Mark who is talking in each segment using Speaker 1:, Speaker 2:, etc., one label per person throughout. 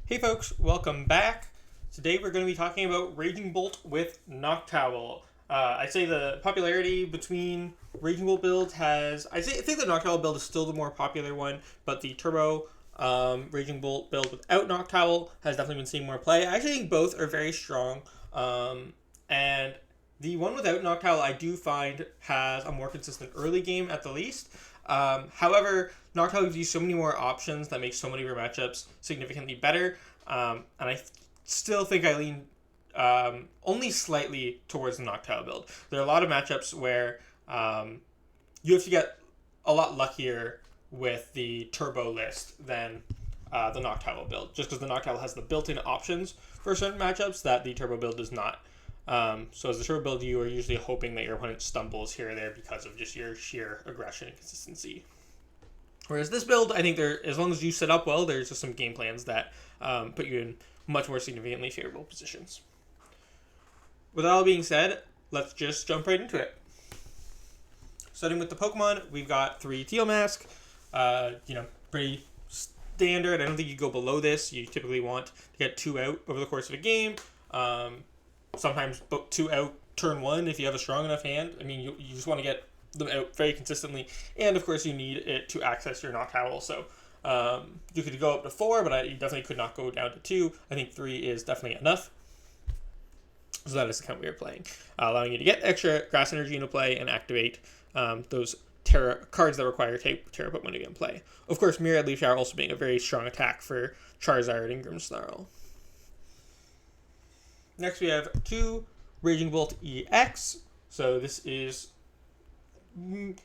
Speaker 1: Hey folks, welcome back. Today we're going to be talking about Raging Bolt with Noctowl. I'd say the popularity between Raging Bolt builds I think the Noctowl build is still the more popular one, but the Turbo Raging Bolt build without Noctowl has definitely been seeing more play. I actually think both are very strong, and the one without Noctowl I do find has a more consistent early game at the least. However, Noctowl gives you so many more options that make so many of your matchups significantly better, and I still think I lean only slightly towards the Noctowl build. There are a lot of matchups where you have to get a lot luckier with the Turbo list than the Noctowl build, just because the Noctowl has the built-in options for certain matchups that the Turbo build does not. So as the Turbo build, you are usually hoping that your opponent stumbles here or there because of just your sheer aggression and consistency. Whereas this build, I think as long as you set up well, there's just some game plans that put you in much more significantly favorable positions. With that all being said, let's just jump right into it. Starting with the Pokemon, we've got 3 Teal Mask. Pretty standard. I don't think you go below this. You typically want to get 2 out over the course of a game. Sometimes 2 out turn 1 if you have a strong enough hand. I mean, you just want to get them out very consistently. And, of course, you need it to access your Noctowl. So you could go up to 4, but you definitely could not go down to 2. I think 3 is definitely enough. So that is the count we are playing, allowing you to get extra Grass Energy into play and activate those Terra cards that require Terra Pokemon to get in play. Of course, Myriad Leaf Shower also being a very strong attack for Charizard and Grimmsnarl. Next, we have 2 Raging Bolt EX. So this is it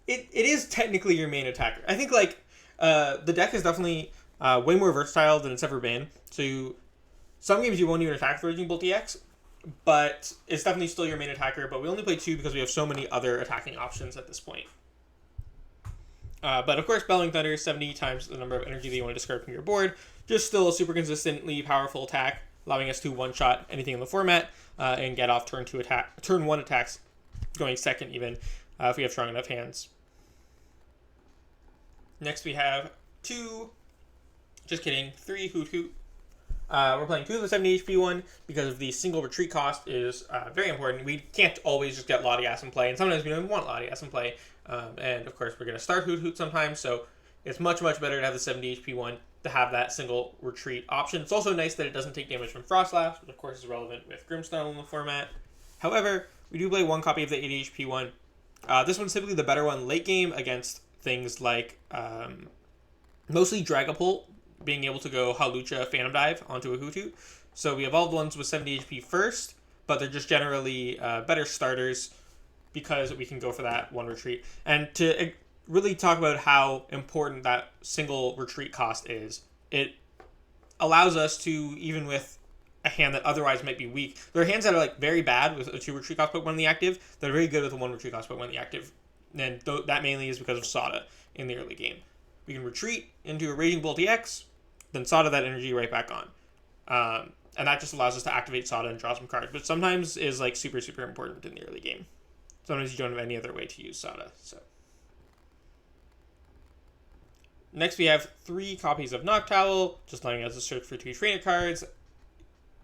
Speaker 1: is technically your main attacker. I think the deck is definitely way more versatile than it's ever been. So some games you won't even attack the Raging Bolt EX, but it's definitely still your main attacker. But we only play 2 because we have so many other attacking options at this point. But of course, Bellowing Thunder, 70 times the number of energy that you want to discard from your board. Just still a super consistently powerful attack, allowing us to one-shot anything in the format and get off turn 1 attacks, going second even, if we have strong enough hands. Next we have 3 Hoothoot. We're playing 2 of the 70 HP one because of the single retreat cost is very important. We can't always just get Latias in play, and sometimes we don't even want Latias in play. And of course, we're going to start Hoothoot sometimes, so it's much, much better to have the 70 HP one to have that single retreat option. It's also nice that it doesn't take damage from Frostlass, which of course is relevant with Grimmsnarl in the format. However, we do play 1 copy of the 80 HP one. This one's typically the better one late game against things like mostly Dragapult, being able to go Hawlucha Phantom Dive onto a Hoothoot. So we evolved ones with 70 HP first, but they're just generally better starters because we can go for that 1 retreat. And to really talk about how important that single retreat cost is, it allows us to, even with a hand that otherwise might be weak, there are hands that are very bad with a 2 retreat cost Pokemon in the active that are very good with a 1 retreat cost Pokemon in the active. And that mainly is because of Sada in the early game. We can retreat into a Raging Bolt EX, then Sada that energy right back on. And that just allows us to activate Sada and draw some cards, but sometimes is super, super important in the early game. Sometimes you don't have any other way to use Sada. So next we have 3 copies of Noctowl, just allowing us to search for 2 trainer cards.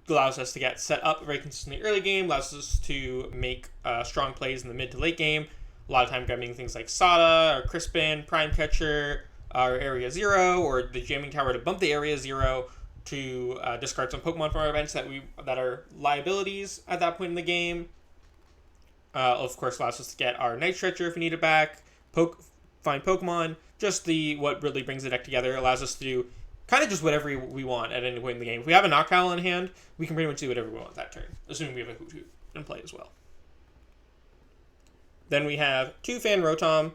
Speaker 1: Allows us to get set up very consistently early game, allows us to make strong plays in the mid to late game. A lot of time grabbing things like Sada or Crispin, Prime Catcher, or Area 0, or the Jamming Tower to bump the Area 0 to discard some Pokemon from our bench that are liabilities at that point in the game. Of course, allows us to get our Night Stretcher if we need it back, find Pokemon. Just what really brings the deck together, allows us to do kind of just whatever we want at any point in the game. If we have a Noctowl in hand, we can pretty much do whatever we want that turn, assuming we have a Hoothoot in play as well. Then we have 2 Fan Rotom.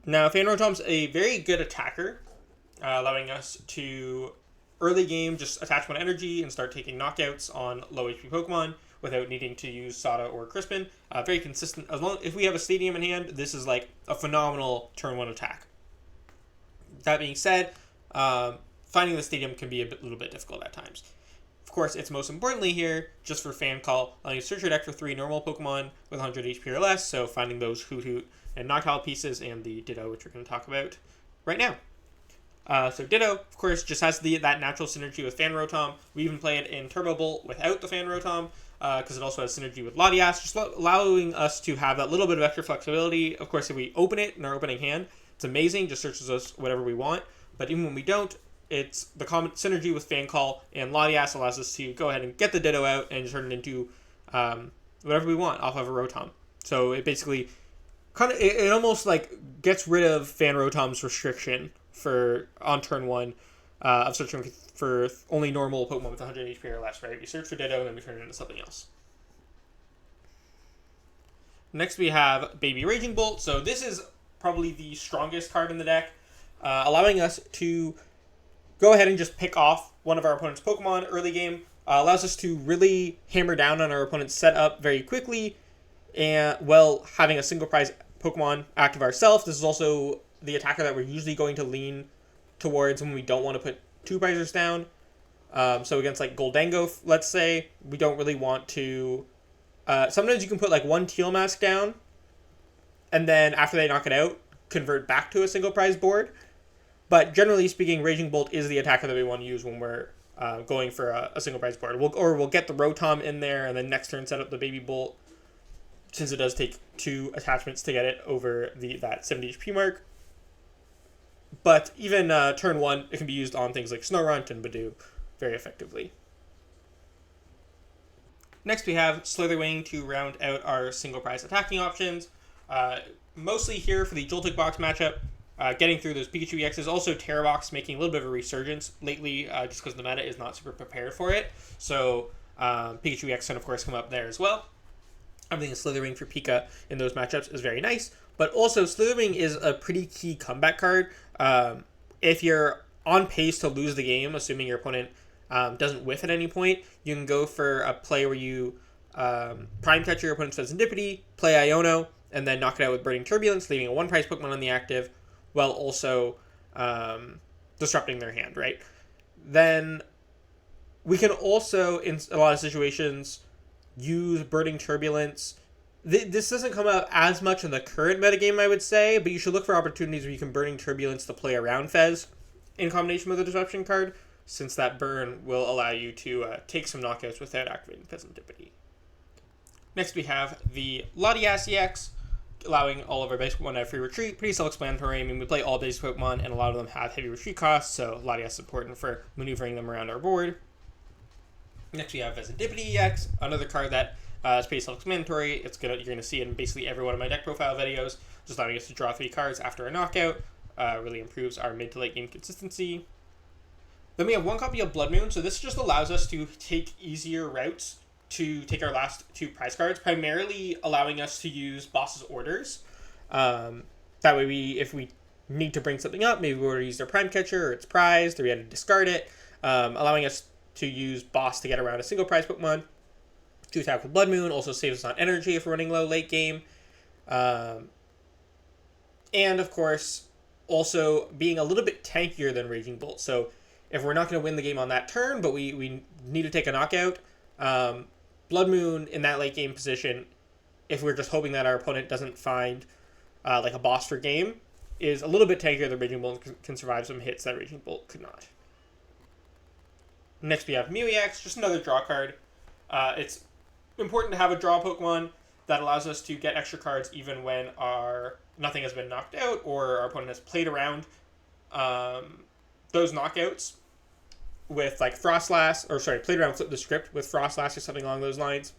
Speaker 1: Now, Fan Rotom's a very good attacker, allowing us to early game just attach 1 energy and start taking knockouts on low HP Pokemon without needing to use Sada or Crispin. Very consistent. If we have a Stadium in hand, this is a phenomenal turn 1 attack. That being said, finding the Stadium can be a little bit difficult at times. Of course, it's most importantly here, just for Fan Call, allowing you to search your deck for 3 normal Pokemon with 100 HP or less, so finding those Hoothoot and Noctowl pieces and the Ditto, which we're going to talk about right now. So Ditto, of course, just has that natural synergy with Fan Rotom. We even play it in Turbo Bolt without the Fan Rotom, because it also has synergy with Latias, just allowing us to have that little bit of extra flexibility. Of course, if we open it in our opening hand, it's amazing, just searches us whatever we want. But even when we don't, it's the common synergy with Fan Call and Latias allows us to go ahead and get the Ditto out and turn it into whatever we want off of a Rotom. So it basically it almost like gets rid of Fan Rotom's restriction for on turn 1 of searching for only normal Pokemon with 100 HP or less, right? We search for Ditto and then we turn it into something else. Next we have Baby Raging Bolt. So this is probably the strongest card in the deck, allowing us to go ahead and just pick off one of our opponent's Pokemon early game. Allows us to really hammer down on our opponent's setup very quickly, and while having a single prize Pokemon active ourselves. This is also the attacker that we're usually going to lean towards when we don't want to put 2 prizers down. So against like Goldango, let's say, we don't really want to... sometimes you can put like 1 Teal Mask down, and then after they knock it out, convert back to a single prize board. But generally speaking, Raging Bolt is the attacker that we want to use when we're going for a single prize board. We'll get the Rotom in there, and then next turn set up the Baby Bolt, since it does take 2 attachments to get it over that 70 HP mark. But even turn 1, it can be used on things like Snorunt and Badoo very effectively. Next we have Slither Wing to round out our single prize attacking options. Mostly here for the Joltik Box matchup. Getting through those Pikachu EXs. Also Terra Box making a little bit of a resurgence lately, just because the meta is not super prepared for it. So Pikachu EX can of course come up there as well. Having a Slither Wing for Pika in those matchups is very nice. But also Slither Wing is a pretty key comeback card. If you're on pace to lose the game, assuming your opponent doesn't whiff at any point, you can go for a play where you Prime Catcher your opponent's Fezandipiti, play Iono, and then knock it out with Burning Turbulence, leaving a 1-prize Pokemon on the active, while also disrupting their hand, right? Then we can also, in a lot of situations, use Burning Turbulence. This doesn't come out as much in the current metagame, I would say, but you should look for opportunities where you can Burning Turbulence to play around Fez in combination with the Disruption card, since that burn will allow you to take some knockouts without activating Fezandipiti. Next we have the Latias EX, allowing all of our basic Pokemon to have free retreat. Pretty self-explanatory. I mean, we play all basic Pokemon, and a lot of them have heavy retreat costs, so Latias is important for maneuvering them around our board. Next we have Fezandipiti EX, another card that is pretty self-explanatory. You're gonna see it in basically every one of my deck profile videos, just allowing us to draw 3 cards after a knockout. Really improves our mid to late game consistency. Then we have 1 copy of Bloodmoon, so this just allows us to take easier routes to take our last 2 prize cards, primarily allowing us to use Boss's Orders. That way if we need to bring something up, maybe we want to use their Prime Catcher or its prize, we had to discard it, allowing us to use Boss to get around a single prize Pokemon. To attack with Bloodmoon also saves us on energy if we're running low late game. And of course, also being a little bit tankier than Raging Bolt. So if we're not going to win the game on that turn, but we need to take a knockout, Bloodmoon in that late game position, if we're just hoping that our opponent doesn't find like a boss for game, is a little bit tankier than Raging Bolt and can survive some hits that Raging Bolt could not. Next we have Mew EX, just another draw card. It's important to have a draw Pokemon that allows us to get extra cards even when nothing has been knocked out or our opponent has played around those knockouts with like played around Flip the Script with Frostlass or something along those lines.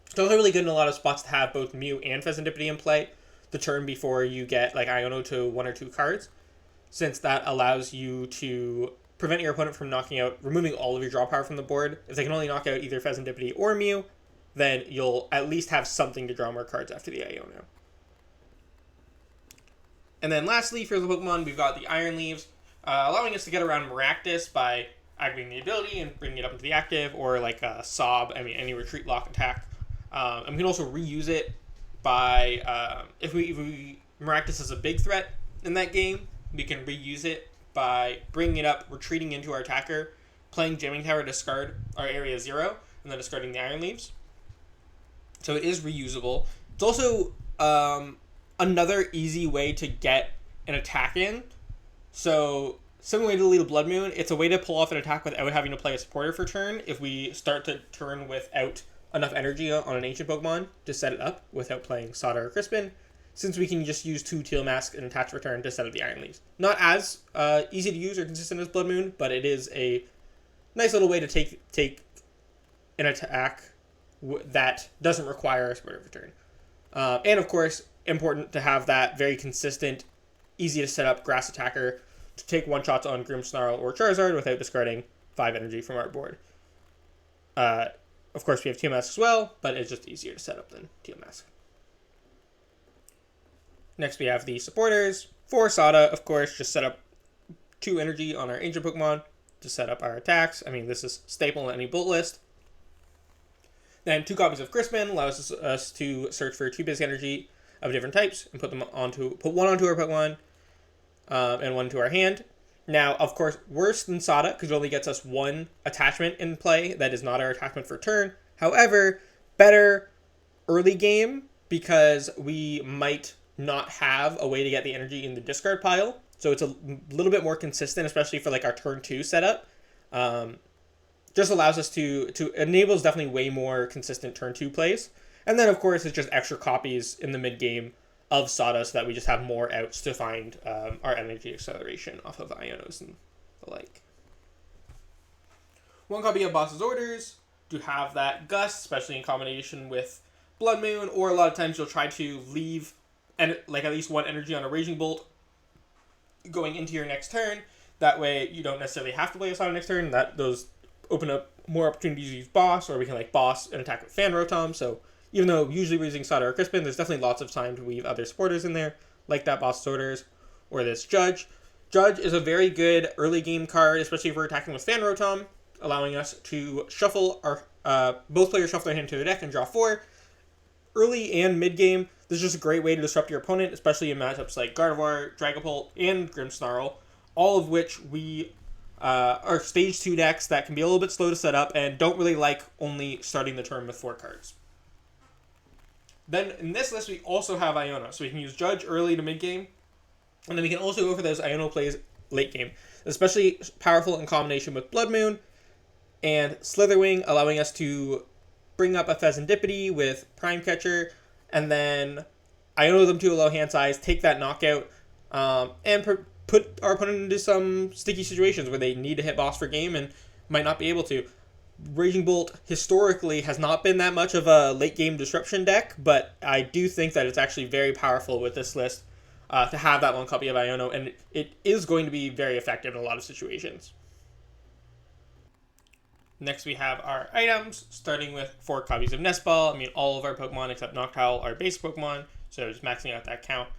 Speaker 1: It's also really good in a lot of spots to have both Mew and Fezandipiti in play the turn before you get like Iono to 1 or 2 cards, since that allows you to prevent your opponent from removing all of your draw power from the board. If they can only knock out either Fezandipiti or Mew, then you'll at least have something to draw more cards after the Iono. And then lastly, for the Pokemon, we've got the Iron Leaves, allowing us to get around Maractus by activating the ability and bringing it up into the active, or like a Sob, any retreat lock attack. And we can also reuse it by, if we Maractus is a big threat in that game, we can reuse it by bringing it up, retreating into our attacker, playing Jamming Tower to discard our Area 0, and then discarding the Iron Leaves. So it is reusable. It's also another easy way to get an attack in. So Similarly to Little Bloodmoon, it's a way to pull off an attack without having to play a supporter for turn if we start to turn without enough energy on an ancient Pokemon to set it up without playing Sada or Crispin, since we can just use 2 Teal Mask and attach return to set up the Iron Leaves. Not as easy to use or consistent as Bloodmoon, but it is a nice little way to take an attack that doesn't require a supporter return. And of course, important to have that very consistent, easy to set up grass attacker to take one-shots on Grimmsnarl or Charizard without discarding 5 energy from our board. Of course, we have Teal Mask as well, but it's just easier to set up than Teal Mask. Next, we have the supporters. For Sada, of course, just set up 2 energy on our ancient Pokemon to set up our attacks. I mean, this is staple in any Bolt list. Then 2 copies of Crispin allows us to search for 2 basic energy of different types and put one onto our Pokemon and one to our hand. Now, of course, worse than Sada because it only gets us 1 attachment in play that is not our attachment for turn. However, better early game because we might not have a way to get the energy in the discard pile. So it's a little bit more consistent, especially for like our turn 2 setup. Just allows us to enables definitely way more consistent turn 2 plays. And then, of course, it's just extra copies in the mid game of Sada so that we just have more outs to find our energy acceleration off of Ionos and the like. 1 copy of Boss's Orders to have that Gust, especially in combination with Bloodmoon, or a lot of times you'll try to leave like at least 1 energy on a Raging Bolt going into your next turn. That way you don't necessarily have to play a Sada next turn. Those open up more opportunities to use Boss, or we can like Boss and attack with Fan Rotom. So even though usually we're using Sada or Crispin, there's definitely lots of time to weave other supporters in there, like that Boss's Orders or this Judge. Judge is a very good early game card, especially if we're attacking with Fan Rotom, allowing us to shuffle our both players shuffle their hand to their deck and draw 4. Early and mid game, this is just a great way to disrupt your opponent, especially in matchups like Gardevoir, Dragapult, and Grimmsnarl, all of which we are stage 2 decks that can be a little bit slow to set up and don't really like only starting the turn with 4 cards. Then in this list, we also have Iono, so we can use Judge early to mid game, and then we can also go for those Iono plays late game, especially powerful in combination with Bloodmoon and Slither Wing, allowing us to bring up a Fezandipiti with Prime Catcher, and then Iono them to a low hand size, take that knockout, and put our opponent into some sticky situations where they need to hit boss for game and might not be able to. Raging Bolt historically has not been that much of a late game disruption deck, but I do think that it's actually very powerful with this list to have that 1 copy of Iono, and it is going to be very effective in a lot of situations. Next we have our items, starting with 4 copies of Nest Ball. I mean, all of our Pokemon except Noctowl are base Pokemon, so just maxing out that count.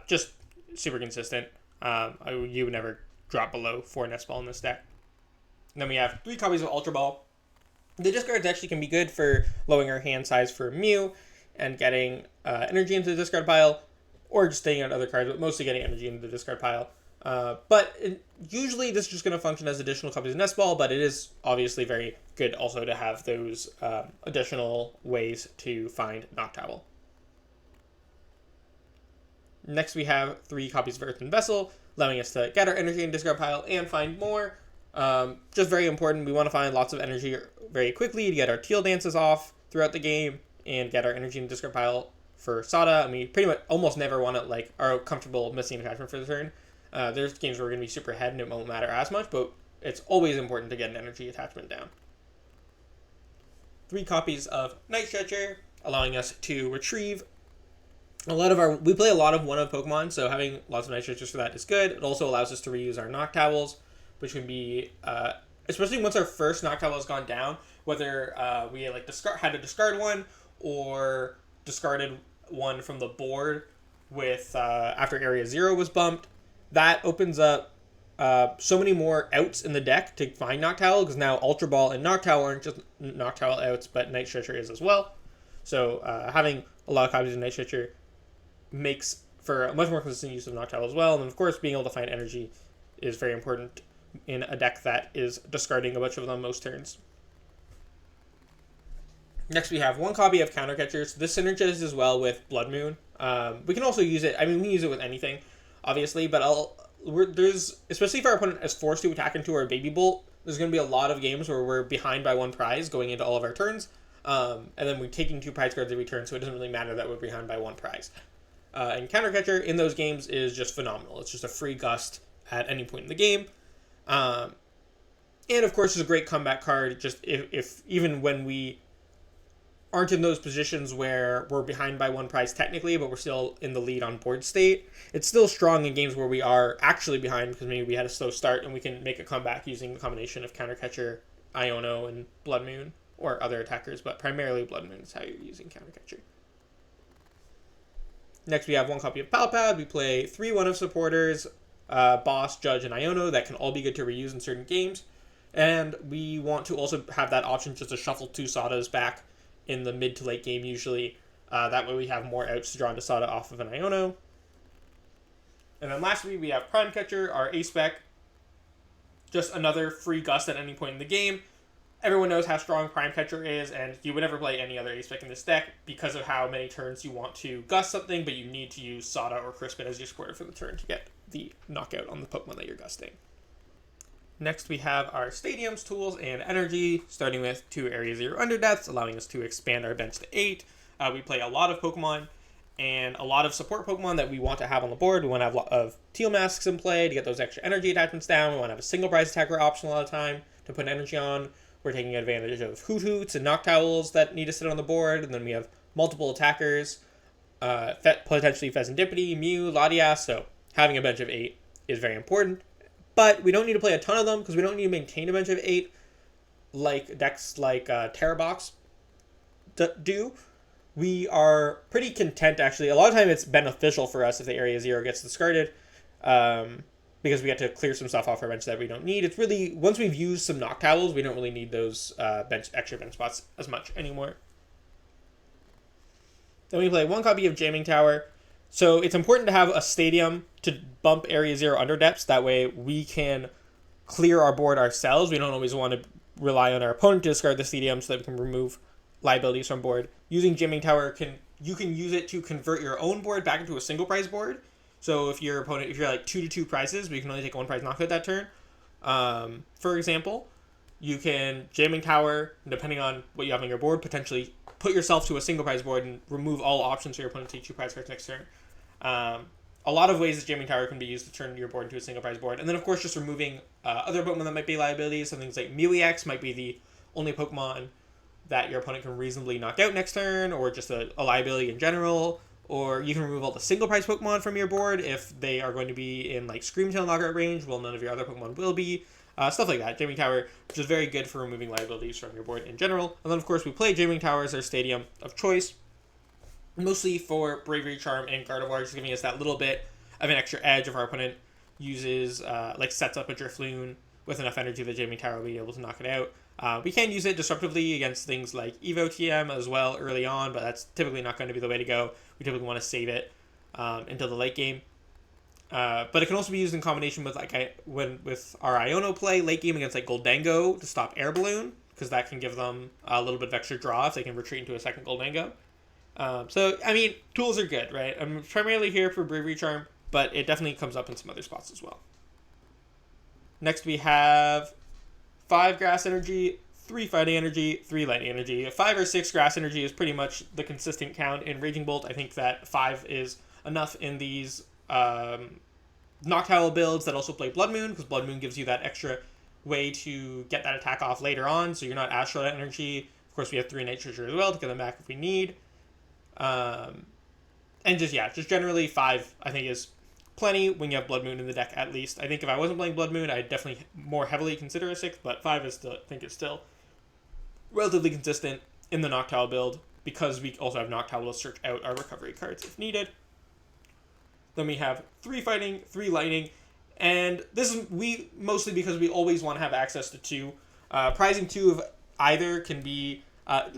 Speaker 1: Just super consistent. You would never drop below 4 Nest Ball in this deck. And then we have 3 copies of Ultra Ball. The discards actually can be good for lowering our hand size for Mew and getting energy into the discard pile, or just staying on other cards, but mostly getting energy into the discard pile. Usually this is just going to function as additional copies of Nest Ball, but it is obviously very good also to have those additional ways to find Noctowl. Next we have 3 copies of Earthen Vessel, allowing us to get our energy in the discard pile and find more. Just very important. We want to find lots of energy very quickly to get our Teal dances off throughout the game and get our energy in the discard pile for Sada. I mean, pretty much almost never want to are comfortable missing an attachment for the turn. There's games where we're going to be super ahead and it won't matter as much, but it's always important to get an energy attachment down. 3 copies of Night Stretcher, allowing us to retrieve we play a lot of one-of Pokemon, so having lots of Night Stretchers for that is good. It also allows us to reuse our Noctowls, which can be, especially once our first Noctowl has gone down, whether we had to discard one or discarded one from the board with after Area 0 was bumped. That opens up so many more outs in the deck to find Noctowl, because now Ultra Ball and Noctowl aren't just Noctowl outs, but Night Stretcher is as well. So having a lot of copies of Night Stretcher makes for a much more consistent use of Noctowl as well. And of course, being able to find energy is very important in a deck that is discarding a bunch of them most turns. Next, we have 1 copy of Counter Catchers. This synergizes as well with Bloodmoon. We can also use it, we can use it with anything, obviously, but there's, especially if our opponent is forced to attack into our Baby Bolt, there's going to be a lot of games where we're behind by 1 prize going into all of our turns, and then we're taking 2 prize cards every turn, so it doesn't really matter that we're behind by 1 prize. And Counter Catcher in those games is just phenomenal. It's just a free gust at any point in the game. And of course, it's a great comeback card, just if even when we aren't in those positions where we're behind by 1 prize technically, but we're still in the lead on board state. It's still strong in games where we are actually behind because maybe we had a slow start and we can make a comeback using the combination of Counter Catcher, Iono, and Bloodmoon, or other attackers, but primarily Bloodmoon is how you're using Counter Catcher. Next, we have 1 copy of Pal Pad. We play 3 1 of supporters, Boss, Judge, and Iono that can all be good to reuse in certain games. And we want to also have that option just to shuffle 2 Sadas back in the mid to late game usually. That way we have more outs to draw into Sada off of an Iono. And then lastly, we have Prime Catcher, our A-Spec. Just another free gust at any point in the game. Everyone knows how strong Prime Catcher is, and you would never play any other A-Spec in this deck because of how many turns you want to gust something, but you need to use Sada or Crispin as your supporter for the turn to get the knockout on the Pokemon that you're gusting. Next, we have our Stadiums, Tools, and Energy, starting with 2 Area 0 Underdepths, allowing us to expand our bench to 8. We play a lot of Pokemon and a lot of support Pokemon that we want to have on the board. We want to have a lot of Teal masks in play to get those extra energy attachments down. We want to have a single prize attacker option a lot of time to put energy on. We're taking advantage of Hootoots and Noctowls that need to sit on the board, and then we have multiple attackers, potentially Fezandipiti, Mew, Latias, so having a bench of 8 is very important. But we don't need to play a ton of them because we don't need to maintain a bench of 8 like decks like Terrabox do. We are pretty content, actually. A lot of time it's beneficial for us if the Area 0 gets discarded because we get to clear some stuff off our bench that we don't need. It's really, once we've used some Noctowls, we don't really need those extra bench spots as much anymore. Then we play 1 copy of Jamming Tower. So it's important to have a stadium to bump Area 0 Underdepths. That way we can clear our board ourselves. We don't always want to rely on our opponent to discard the stadium so that we can remove liabilities from board. Using Jamming Tower, you can use it to convert your own board back into a single prize board. So if you're like 2-2 prizes, but you can only take 1 prize knockout that turn. For example, you can Jamming Tower, depending on what you have on your board, potentially put yourself to a single prize board and remove all options for your opponent to take 2 prize cards next turn. A lot of ways that Jamming Tower can be used to turn your board into a single prize board. And then, of course, just removing other Pokemon that might be liabilities. So things like Mew might be the only Pokemon that your opponent can reasonably knock out next turn, or just a liability in general. Or you can remove all the single prize Pokemon from your board if they are going to be in like Screamtail knockout range. Well, none of your other Pokemon will be. Stuff like that. Jamming Tower, which is very good for removing liabilities from your board in general. And then, of course, we play Jamming Tower as our stadium of choice, mostly for Bravery Charm and Gardevoir, just giving us that little bit of an extra edge if our opponent uses, sets up a Drifloon with enough energy that Jamming Tower will be able to knock it out. We can use it disruptively against things like Evo TM as well early on, but that's typically not going to be the way to go. We typically want to save it until the late game. But it can also be used in combination with with our Iono play late game against like Goldango to stop Air Balloon, because that can give them a little bit of extra draw if they can retreat into a second Goldango. So, I mean, tools are good, right? I'm primarily here for Bravery Charm, but it definitely comes up in some other spots as well. Next, we have 5 Grass Energy, 3 Fighting Energy, 3 Lightning Energy. 5 or 6 Grass Energy is pretty much the consistent count in Raging Bolt. I think that 5 is enough in these Noctowl builds that also play Bloodmoon, because Bloodmoon gives you that extra way to get that attack off later on, so you're not as short on energy. Of course, we have 3 Night Stretcher as well to get them back if we need. And just generally 5, I think, is plenty when you have Bloodmoon in the deck, at least. I think if I wasn't playing Bloodmoon, I'd definitely more heavily consider a 6, but 5 is still, I think it's still relatively consistent in the Noctowl build, because we also have Noctowl to search out our recovery cards if needed. Then we have 3 Fighting, 3 Lightning, and this is mostly because we always want to have access to 2. Prizing 2 of either can be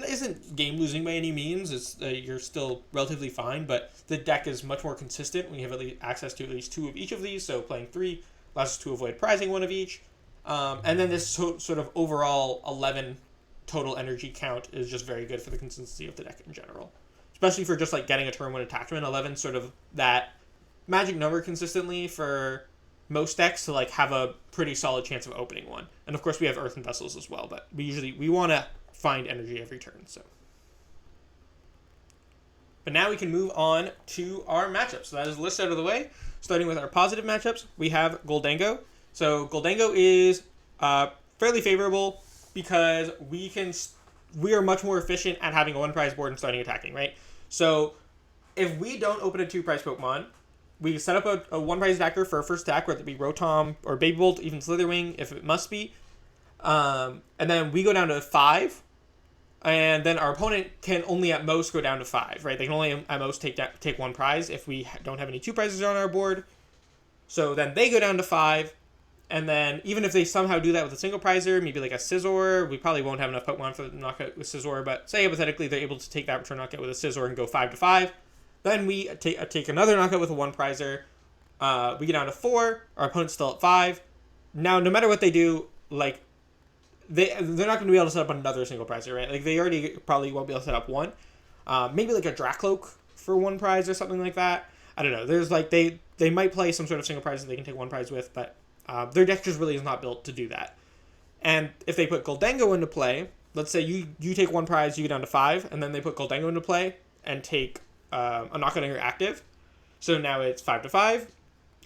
Speaker 1: isn't game losing by any means. It's you're still relatively fine, but the deck is much more consistent when you have access to at least 2 of each of these. So playing 3 allows us to avoid prizing 1 of each, and then this sort of overall 11 total energy count is just very good for the consistency of the deck in general, especially for just like getting a turn 1 attachment. 11 sort of that magic number consistently for most decks to like have a pretty solid chance of opening one. And of course we have Earthen Vessels as well, but we want to find energy every turn. So, but now we can move on to our matchups. So that is the list out of the way. Starting with our positive matchups, we have Goldango. So Goldango is fairly favorable because we are much more efficient at having a 1-prize board and starting attacking, right? So if we don't open a 2-prize Pokemon, we set up a 1-prize attacker for our first attack, whether it be Rotom or Baby Bolt, even Slither Wing, if it must be. And then we go down to 5, and then our opponent can only at most go down to 5, right? They can only at most take 1 prize if we don't have any 2 prizes on our board. So then they go down to 5, and then even if they somehow do that with a single prizer, maybe like a Scizor, we probably won't have enough Pokemon for the knockout with Scizor, but say hypothetically they're able to take that return knockout with a Scizor and go 5-5. Then we take another knockout with a 1-prizer. We get down to 4. Our opponent's still at 5. Now, no matter what they do, like, they're not going to be able to set up another single prizer, right? Like, they already probably won't be able to set up one. Maybe like a Dracloak for 1 prize or something like that. I don't know. There's like, they might play some sort of single prize that they can take 1 prize with, but their deck just really is not built to do that. And if they put Goldango into play, let's say you take 1 prize, you get down to 5, and then they put Goldango into play and take a knockout on your active. So now it's 5-5.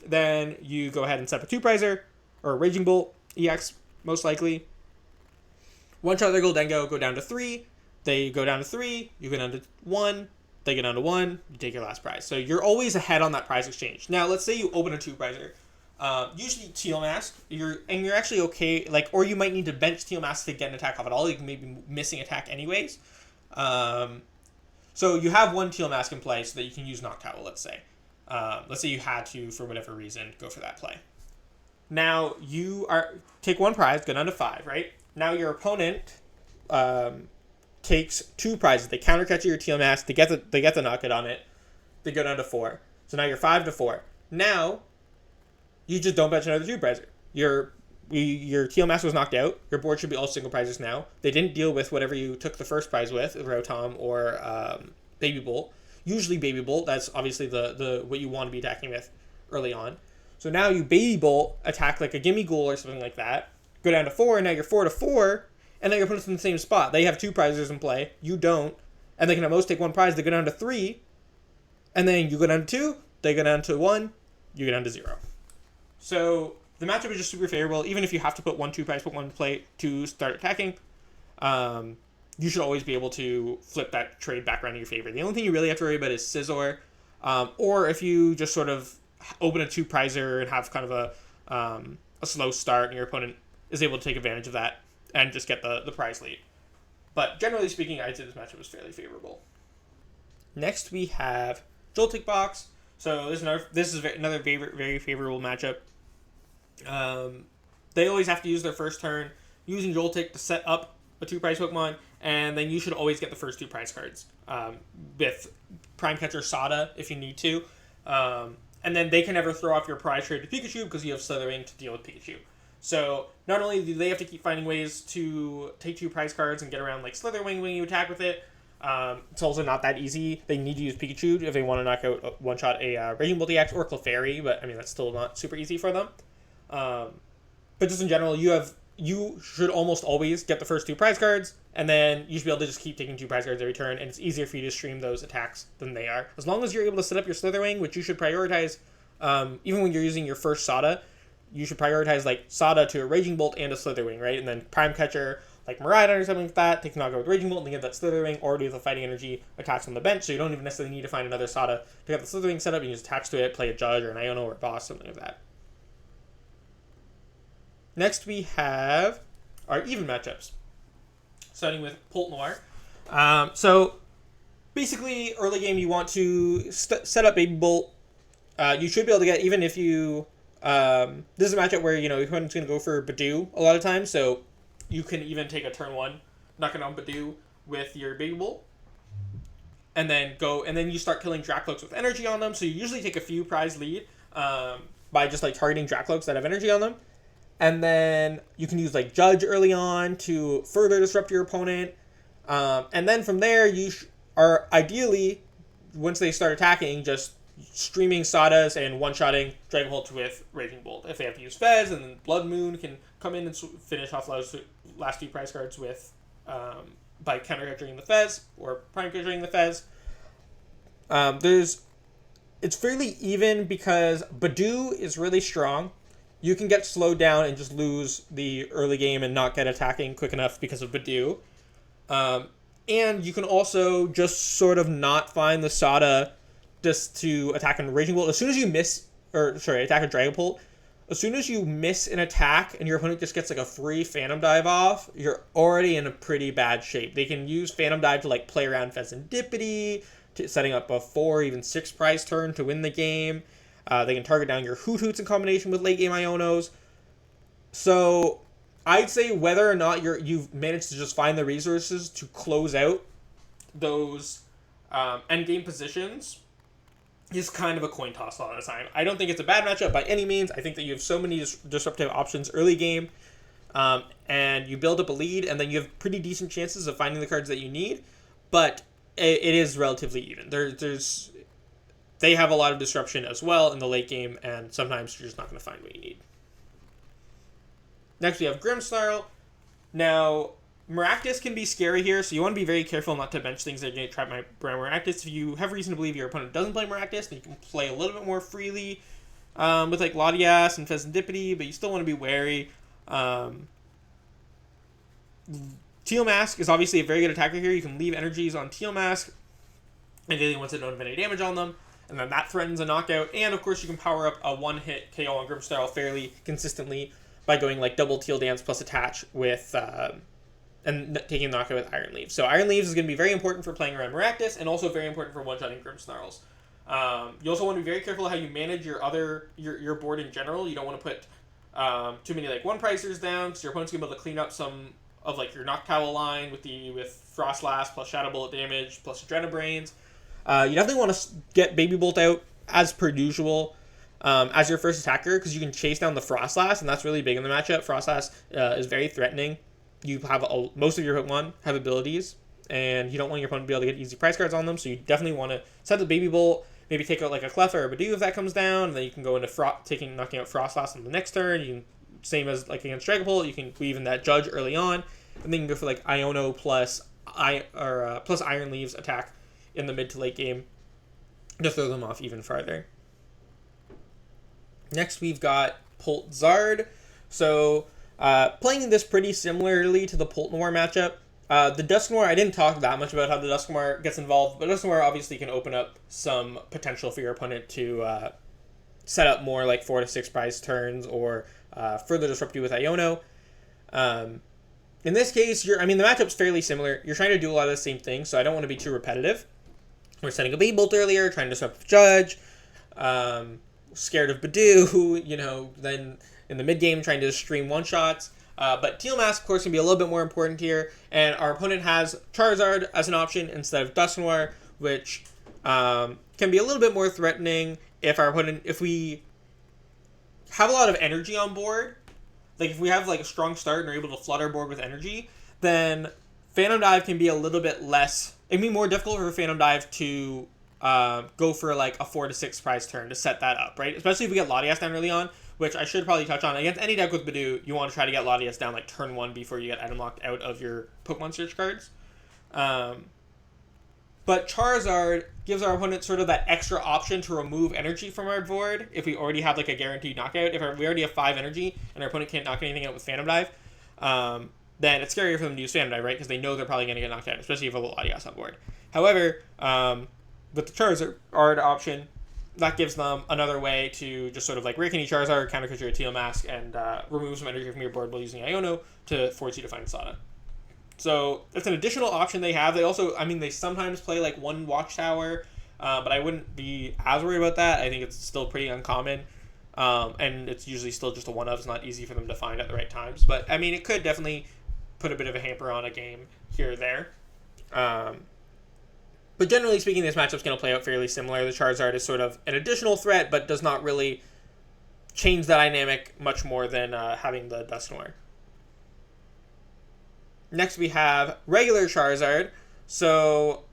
Speaker 1: Then you go ahead and set up a 2-prizer or a Raging Bolt EX, most likely. One-shot their Goldango, go down to 3. They go down to 3. You go down to 1. They get down to 1. You take your last prize. So you're always ahead on that prize exchange. Now, let's say you open a 2-prizer. Usually Teal Mask, you're actually okay, like, or you might need to bench Teal Mask to get an attack off at all. You can maybe missing attack anyways. So you have 1 Teal Mask in play so that you can use Noctowl, let's say. Let's say you had to, for whatever reason, go for that play. Now, take 1 prize, go down to 5, right? Now your opponent takes 2 prizes. They countercatch your Teal Mask, they get the knockout on it, they go down to 4. So now you're 5-4. Now, you just don't bench another 2-prizer. Your Teal Mask was knocked out. Your board should be all single prizes now. They didn't deal with whatever you took the first prize with, Rotom or Baby Bolt. Usually Baby Bolt. That's obviously the what you want to be attacking with early on. So now you Baby Bolt, attack like a Gimme Ghoul or something like that. Go down to 4, and now you're 4-4, and then your opponent's in the same spot. They have 2 prizes in play. You don't. And they can at most take 1 prize. They go down to 3, and then you go down to 2. They go down to 1. You go down to 0. So the matchup is just super favorable. Even if you have to put 1 2-prize Pokemon in play to start attacking, you should always be able to flip that trade back around in your favor. The only thing you really have to worry about is Scizor, or if you just sort of open a 2-prizer and have kind of a slow start and your opponent is able to take advantage of that and just get the prize lead. But generally speaking, I'd say this matchup is fairly favorable. Next we have Joltik Box. So this is another very favorable matchup. They always have to use their first turn using Joltik to set up a 2-prize Pokemon, and then you should always get the first 2 prize cards with Prime Catcher Sada if you need to. And then they can never throw off your prize trade to Pikachu because you have Slither Wing to deal with Pikachu. So not only do they have to keep finding ways to take 2 prize cards and get around like Slither Wing when you attack with it, it's also not that easy. They need to use Pikachu if they want to knock out one-shot a Raging Bolt DEX or Clefairy, but I mean that's still not super easy for them. But just in general, you should almost always get the first 2 prize cards, and then you should be able to just keep taking 2 prize cards every turn, and it's easier for you to stream those attacks than they are. As long as you're able to set up your Slither Wing, which you should prioritize, even when you're using your first Sada, you should prioritize like Sada to a Raging Bolt and a Slither Wing, right? And then Prime Catcher, like Miraidon or something like that, take knockout with Raging Bolt and get that Slither Wing, or do the Fighting Energy attacks on the bench, so you don't even necessarily need to find another Sada to get the Slither Wing set up. You can just attach to it, play a Judge or an Iono or a Boss, something like that. Next we have our even matchups, starting with Polt Noir. So basically, early game you want to set up Baby Bolt. You should be able to get, even if you... this is a matchup where, your opponent's going to go for Badoo a lot of times, so you can even take a turn 1, knock it on Badoo with your Baby Bolt, and then you start killing Dracloaks with energy on them, so you usually take a few prize lead by just like targeting Dracloaks that have energy on them. And then you can use like Judge early on to further disrupt your opponent. And then from there, you are ideally, once they start attacking, just streaming Sadas and one-shotting Dragon Bolt with Raging Bolt. If they have to use Fez, and then Bloodmoon can come in and finish off those last 2 prize cards with by counter-catching the Fez or prime catching the Fez. It's fairly even because Badoo is really strong. You can get slowed down and just lose the early game and not get attacking quick enough because of Badoo. And you can also just sort of not find the Sada just to attack on Raging Bolt. As soon as you attack a Dragon Bolt, as soon as you miss an attack and your opponent just gets like a free Phantom Dive off, you're already in a pretty bad shape. They can use Phantom Dive to like play around Fezandipiti, setting up a 4, even 6 prize turn to win the game. They can target down your Hootoots in combination with late game Ionos. So I'd say whether or not you've managed to just find the resources to close out those end game positions is kind of a coin toss a lot of the time. I don't think it's a bad matchup by any means. I think that you have so many disruptive options early game, and you build up a lead, and then you have pretty decent chances of finding the cards that you need. But it is relatively even. They have a lot of disruption as well in the late game, and sometimes you're just not going to find what you need. Next, we have Grimmsnarl. Now, Maractus can be scary here, so you want to be very careful not to bench things that are going to trap my Maractus. If you have reason to believe your opponent doesn't play Maractus, then you can play a little bit more freely with like Latias and Fezandipiti, but you still want to be wary. Teal Mask is obviously a very good attacker here. You can leave energies on Teal Mask, ideally once it don't have any damage on them, and then that threatens a knockout. And of course, you can power up a one-hit KO on Grimmsnarl fairly consistently by going like double Teal Dance plus attach with and taking the knockout with Iron Leaves. So Iron Leaves is going to be very important for playing around Maractus, and also very important for one-shotting Grimmsnarls. You also want to be very careful how you manage your board in general. You don't want to put too many like one-pricers down, because your opponent's going to be able to clean up some of like your Noctowl line with Frost Blast plus Shadow Bullet damage plus Adrenabrains. You definitely want to get Baby Bolt out as per usual as your first attacker, because you can chase down the Frost Blast, and that's really big in the matchup. Frost Blast is very threatening. You have most of your Pokemon have abilities, and you don't want your opponent to be able to get easy prize cards on them, so you definitely want to set the Baby Bolt, maybe take out like a Cleffa or a Badoo if that comes down, and then you can go into knocking out Frost Blast on the next turn. You can, same as like against Dragon Bolt, you can weave in that Judge early on, and then you can go for like Iono plus Iron Leaves attack in the mid to late game to throw them off even farther. Next, we've got Poltzard. So, playing this pretty similarly to the Poltnoir matchup. The Dusknoir, I didn't talk that much about how the Dusknoir gets involved, but Dusknoir obviously can open up some potential for your opponent to set up more like 4 to 6 prize turns, or further disrupt you with Iono. In this case, the matchup's fairly similar. You're trying to do a lot of the same things, so I don't want to be too repetitive. We're setting a Baby Bolt earlier, trying to disrupt the Judge, scared of Badoo, then in the mid-game trying to stream one-shots. But Teal Mask, of course, can be a little bit more important here, and our opponent has Charizard as an option instead of Dusknoir, which can be a little bit more threatening if we have a lot of energy on board. Like, if we have like a strong start and are able to flood our board with energy, then Phantom Dive can be a little bit less. It'd be more difficult for Phantom Dive to go for like a 4 to 6 prize turn to set that up, right? Especially if we get Latias down early on, which I should probably touch on. Against any deck with Badoo, you want to try to get Latias down like turn 1 before you get item locked out of your Pokemon search cards. But Charizard gives our opponent sort of that extra option to remove energy from our board if we already have like a guaranteed knockout. If we already have 5 energy and our opponent can't knock anything out with Phantom Dive, then it's scarier for them to use Phantom Dive, right? Because they know they're probably going to get knocked out, especially if you have a Latias on board. However, with the Charizard option, that gives them another way to just sort of like Rake any Charizard, counter your Teal Mask, and remove some energy from your board while using Iono to force you to find Sada. So that's an additional option they have. They also, they sometimes play like one Watchtower, but I wouldn't be as worried about that. I think it's still pretty uncommon, and it's usually still just a one-of. It's not easy for them to find at the right times. But, it could definitely put a bit of a hamper on a game here or there. But generally speaking, this matchup's going to play out fairly similar. The Charizard is sort of an additional threat, but does not really change the dynamic much more than having the Dusknoir. Next, we have regular Charizard. So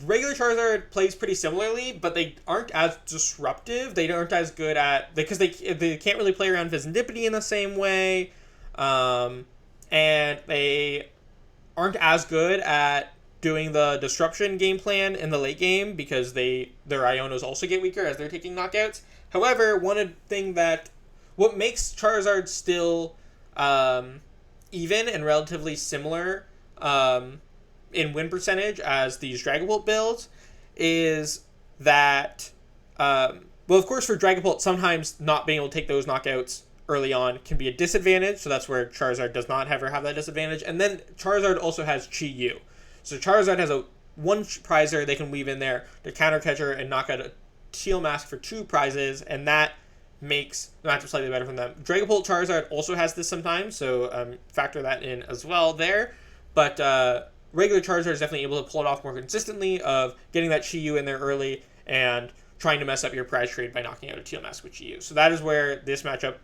Speaker 1: regular Charizard plays pretty similarly, but they aren't as disruptive. They aren't as good at... Because they can't really play around Fezandipiti in the same way. And they aren't as good at doing the disruption game plan in the late game because their Ionos also get weaker as they're taking knockouts. However, what makes Charizard still even and relatively similar in win percentage as these Dragon Bolt builds is that, well, of course, for Dragon Bolt, sometimes not being able to take those knockouts early on can be a disadvantage, so that's where Charizard does not ever have that disadvantage. And then Charizard also has Chi-Yu. So Charizard has one prizer they can weave in there to counter catcher and knock out a Teal Mask for 2 prizes, and that makes the matchup slightly better for them. Dragon Bolt Charizard also has this sometimes, so factor that in as well there. But regular Charizard is definitely able to pull it off more consistently of getting that Chi-Yu in there early and trying to mess up your prize trade by knocking out a Teal Mask with Chi-Yu. So that is where this matchup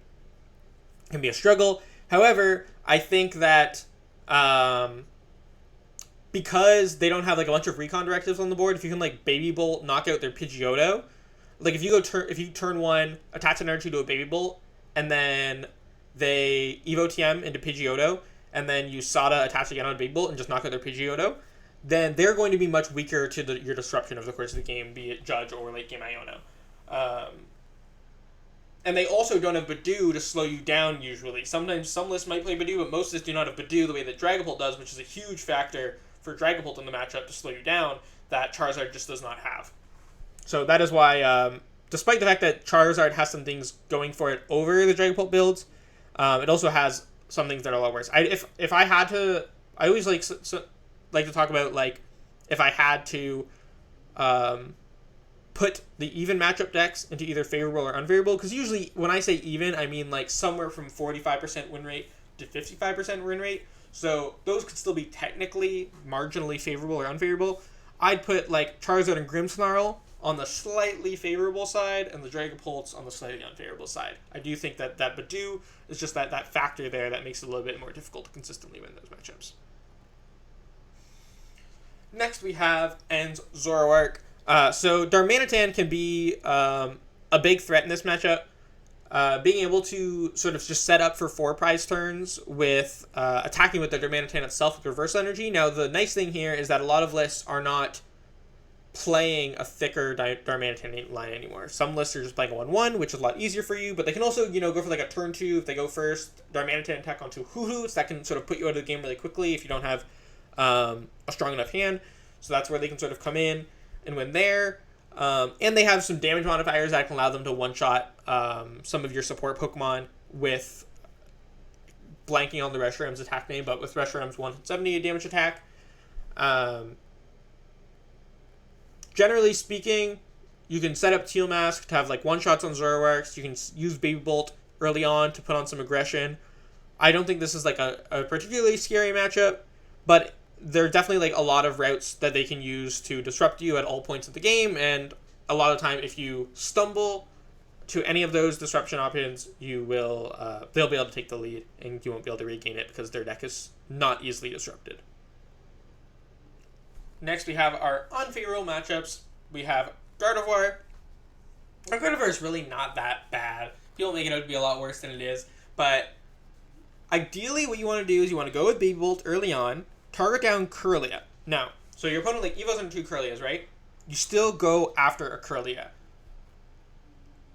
Speaker 1: can be a struggle. However, I think that because they don't have like a bunch of recon directives on the board, if you can like Baby Bolt knock out their Pidgeotto, like if you turn 1 attach energy to a Baby Bolt and then they Evo TM into Pidgeotto and then you Sada attach again on a Baby Bolt and just knock out their Pidgeotto, then they're going to be much weaker to your disruption of the course of the game, be it Judge or late game Iono. And they also don't have Badoo to slow you down usually. Sometimes some lists might play Badoo, but most lists do not have Badoo the way that Dragon Bolt does, which is a huge factor for Dragon Bolt in the matchup to slow you down that Charizard just does not have. So that is why, despite the fact that Charizard has some things going for it over the Dragon Bolt builds, it also has some things that are a lot worse. If I had to, I always like to talk about like if I had to put the even matchup decks into either favorable or unfavorable, because usually when I say even, I mean like somewhere from 45% win rate to 55% win rate. So those could still be technically marginally favorable or unfavorable. I'd put like Charizard and Grimmsnarl on the slightly favorable side and the Dragapults on the slightly unfavorable side. I do think that Badoo is just that factor there that makes it a little bit more difficult to consistently win those matchups. Next we have End's Zoroark. So Darmanitan can be a big threat in this matchup. Being able to sort of just set up for 4 prize turns with attacking with the Darmanitan itself with reverse energy. Now, the nice thing here is that a lot of lists are not playing a thicker Darmanitan line anymore. Some lists are just playing a 1-1, which is a lot easier for you, but they can also, go for like a turn 2. If they go first, Darmanitan attack onto Hoothoot, that can sort of put you out of the game really quickly if you don't have a strong enough hand. So that's where they can sort of come in and win there. And they have some damage modifiers that can allow them to one-shot some of your support Pokemon with blanking on the Reshiram's attack name, but with Reshiram's 170 damage attack. Generally speaking, you can set up Teal Mask to have like one-shots on Zoroarks. You can use Baby Bolt early on to put on some aggression. I don't think this is like a particularly scary matchup, but there are definitely like a lot of routes that they can use to disrupt you at all points of the game, and a lot of time if you stumble to any of those disruption options, you will they'll be able to take the lead and you won't be able to regain it because their deck is not easily disrupted. Next we have our unfavorable matchups. We have Gardevoir. Our Gardevoir is really not that bad. People make it out to be a lot worse than it is, but ideally what you want to do is you want to go with Baby Bolt early on, target down Kirlia. Now, so your opponent like evos into 2 Kirlias, right? You still go after a Kirlia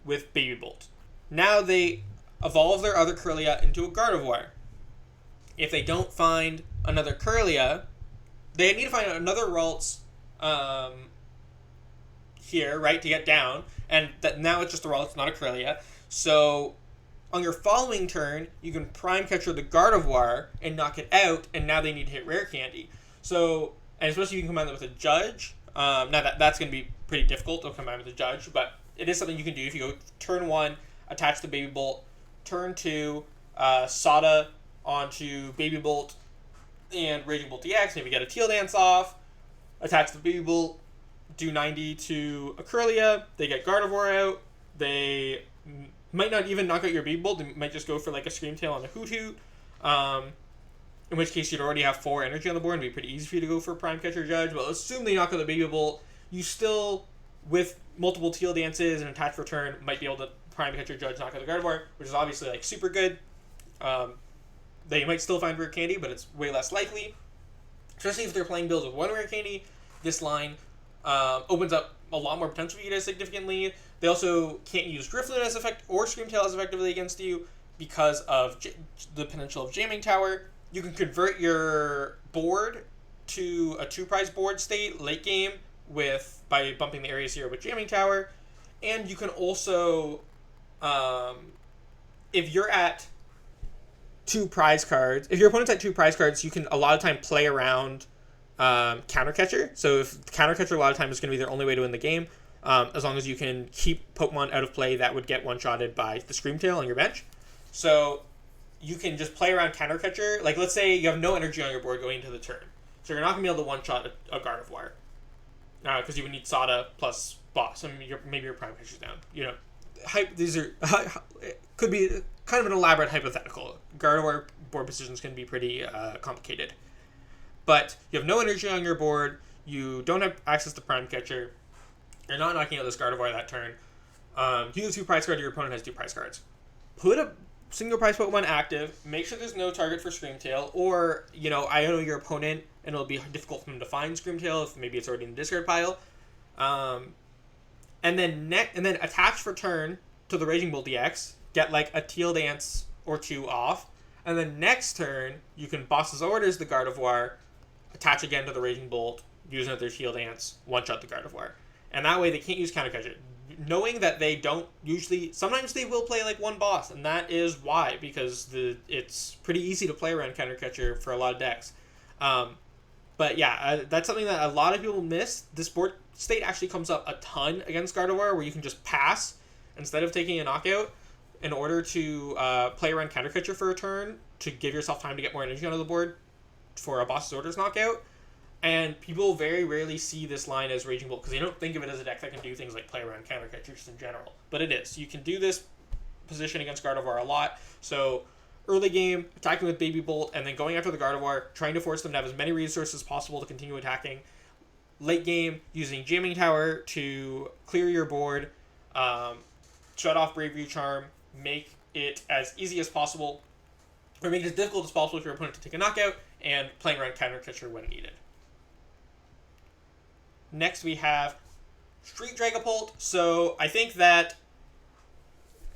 Speaker 1: with Baby Bolt. Now they evolve their other Kirlia into a Gardevoir. If they don't find another Kirlia, they need to find another Ralts here, right, to get down. And that now it's just a Ralts, not a Kirlia. So on your following turn, you can Prime Catcher the Gardevoir and knock it out, and now they need to hit Rare Candy. So, and especially you can combine that with a Judge. Now that's going to be pretty difficult to combine with a Judge, but it is something you can do. If you go turn 1, attach the Baby Bolt, turn 2, Sada onto Baby Bolt and Raging Bolt DEX, maybe get a Teal Dance off, attach the Baby Bolt, do 90 to a Kirlia, they get Gardevoir out, they might not even knock out your Baby Bolt, they might just go for like a Scream Tail on a Hoothoot, in which case you'd already have 4 energy on the board and it'd be pretty easy for you to go for Prime Catcher Judge. But assume they knock out the Baby Bolt, you still, with multiple Teal dances and attach return, might be able to Prime Catcher Judge knock out the Gardevoir, which is obviously like super good. They might still find rare candy, but it's way less likely. Especially if they're playing builds with 1 rare candy, this line opens up a lot more potential for you to significantly. They also can't use Drifloon as effect or Screamtail as effectively against you because of the potential of Jamming Tower. You can convert your board to a 2-prize board state late game by bumping the areas here with Jamming Tower. And you can also, if you're at 2 prize cards, if your opponent's at 2 prize cards, you can a lot of time play around Counter Catcher. So if Counter Catcher a lot of times is going to be their only way to win the game, as long as you can keep Pokemon out of play that would get one-shotted by the Screamtail on your bench. So you can just play around Counter Catcher. Like, let's say you have no energy on your board going into the turn. So you're not going to be able to one-shot a Gardevoir. Because you would need Sada plus Boss. I mean, maybe your Prime Catcher's down. You know, these are could be kind of an elaborate hypothetical. Gardevoir board positions can be pretty complicated. But you have no energy on your board. You don't have access to Prime Catcher. You're not knocking out this Gardevoir that turn. You use 2 prize cards. Your opponent has 2 prize cards. Put a single prize Pokemon active. Make sure there's no target for Screamtail, or Iono your opponent, and it'll be difficult for them to find Screamtail if maybe it's already in the discard pile. And then attach for turn to the Raging Bolt DEX. Get like a Teal Dance or 2 off, and then next turn you can Boss's Orders the Gardevoir, attach again to the Raging Bolt, use another Teal Dance, one-shot the Gardevoir. And that way they can't use Counter Catcher. Knowing that they don't usually... Sometimes they will play like 1 boss, and that is why, because it's pretty easy to play around Counter Catcher for a lot of decks. But yeah, that's something that a lot of people miss. This board state actually comes up a ton against Gardevoir, where you can just pass instead of taking a knockout in order to play around Counter Catcher for a turn to give yourself time to get more energy onto the board for a Boss's Orders knockout. And people very rarely see this line as Raging Bolt because they don't think of it as a deck that can do things like play around Counter Catcher just in general. But it is. You can do this position against Gardevoir a lot. So early game, attacking with Baby Bolt, and then going after the Gardevoir, trying to force them to have as many resources as possible to continue attacking. Late game, using Jamming Tower to clear your board, shut off Bravery Charm, make it as easy as possible, or make it as difficult as possible for your opponent to take a knockout, and playing around Counter Catcher when needed. Next we have Street Dragapult. So I think that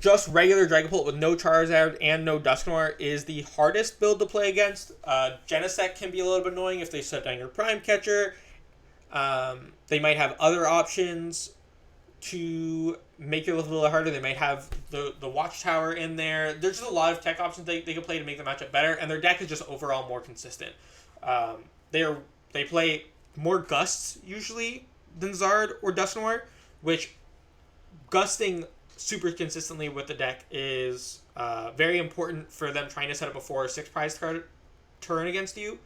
Speaker 1: just regular Dragapult with no Charizard and no Dusknoir is the hardest build to play against. Genesect can be a little bit annoying if they set down your Prime Catcher. They might have other options to make it a little harder. They might have the Watchtower in there. There's just a lot of tech options they can play to make the matchup better, and their deck is just overall more consistent. They play more Gusts usually than Zard or Dusknoir, which gusting super consistently with the deck is very important for them trying to set up a 4 or 6 prize card turn against you.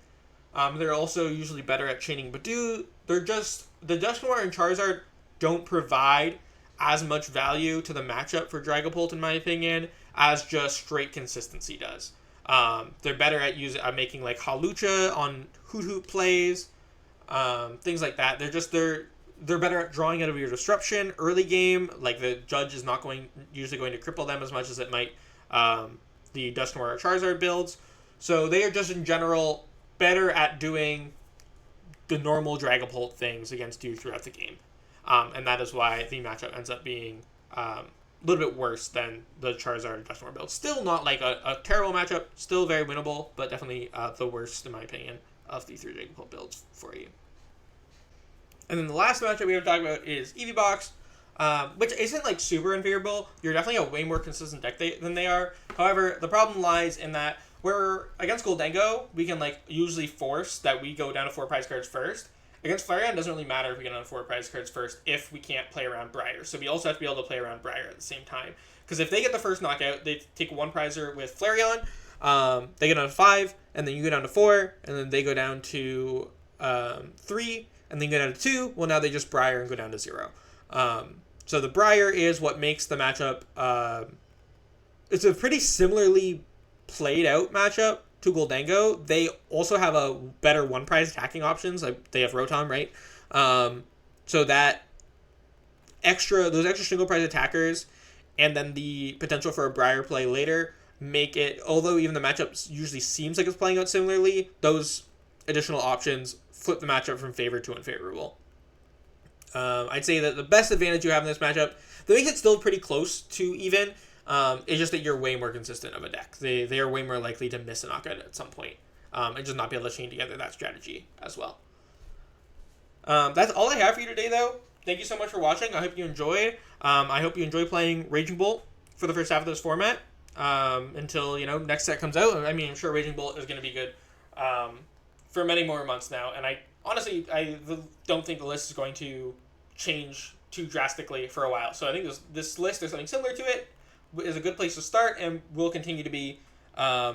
Speaker 1: They're also usually better at chaining Badoo. The Dusknoir and Charizard don't provide as much value to the matchup for Dragapult, in my opinion, as just straight consistency does. They're better at making like Hawlucha on Hoothoot plays, things like that. They're better at drawing out of your disruption early game. Like the Judge is not usually going to cripple them as much as it might the Dusknoir or Charizard builds. So they are just in general better at doing the normal Dragapult things against you throughout the game. And that is why the matchup ends up being a little bit worse than the Charizard and Dusknoir build. Still not like a terrible matchup, still very winnable, but definitely the worst, in my opinion, of the 3 Dragapult builds for you. And then the last matchup we have to talk about is EVBox, which isn't like super unfavorable. You're definitely a way more consistent deck than they are. However, the problem lies in that where against Goldengo, we can like usually force that we go down to 4 prize cards first. Against Flareon, it doesn't really matter if we get down to 4 prize cards first if we can't play around Briar. So we also have to be able to play around Briar at the same time. Because if they get the first knockout, they take 1 prizer with Flareon, they get down to 5, and then you go down to 4, and then they go down to 3, and then go down to 2. Well, now they just Briar and go down to 0. So the Briar is what makes the matchup... it's a pretty similarly played out matchup to Goldango, they also have a better one prize attacking options. Like they have Rotom, right? So that those extra single prize attackers, and then the potential for a Briar play later make it, although even the matchup usually seems like it's playing out similarly, those additional options flip the matchup from favor to unfavorable. I'd say that the best advantage you have in this matchup, that makes it still pretty close to even, is just that you're way more consistent of a deck. They are way more likely to miss a knockout at some point, and just not be able to chain together that strategy as well. That's all I have for you today, though. Thank you so much for watching. I hope you enjoyed. I hope you enjoy playing Raging Bolt for the first half of this format until, next set comes out. I mean, I'm sure Raging Bolt is going to be good for many more months now. And I don't think the list is going to change too drastically for a while. So I think this list, there's something similar to it, is a good place to start and will continue to be a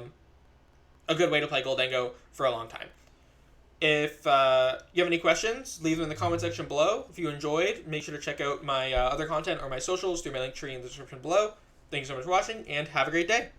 Speaker 1: good way to play Goldango for a long time. If you have any questions, leave them in the comment section below. If you enjoyed, make sure to check out my other content or my socials through my link tree in the description below. Thank you so much for watching, and have a great day.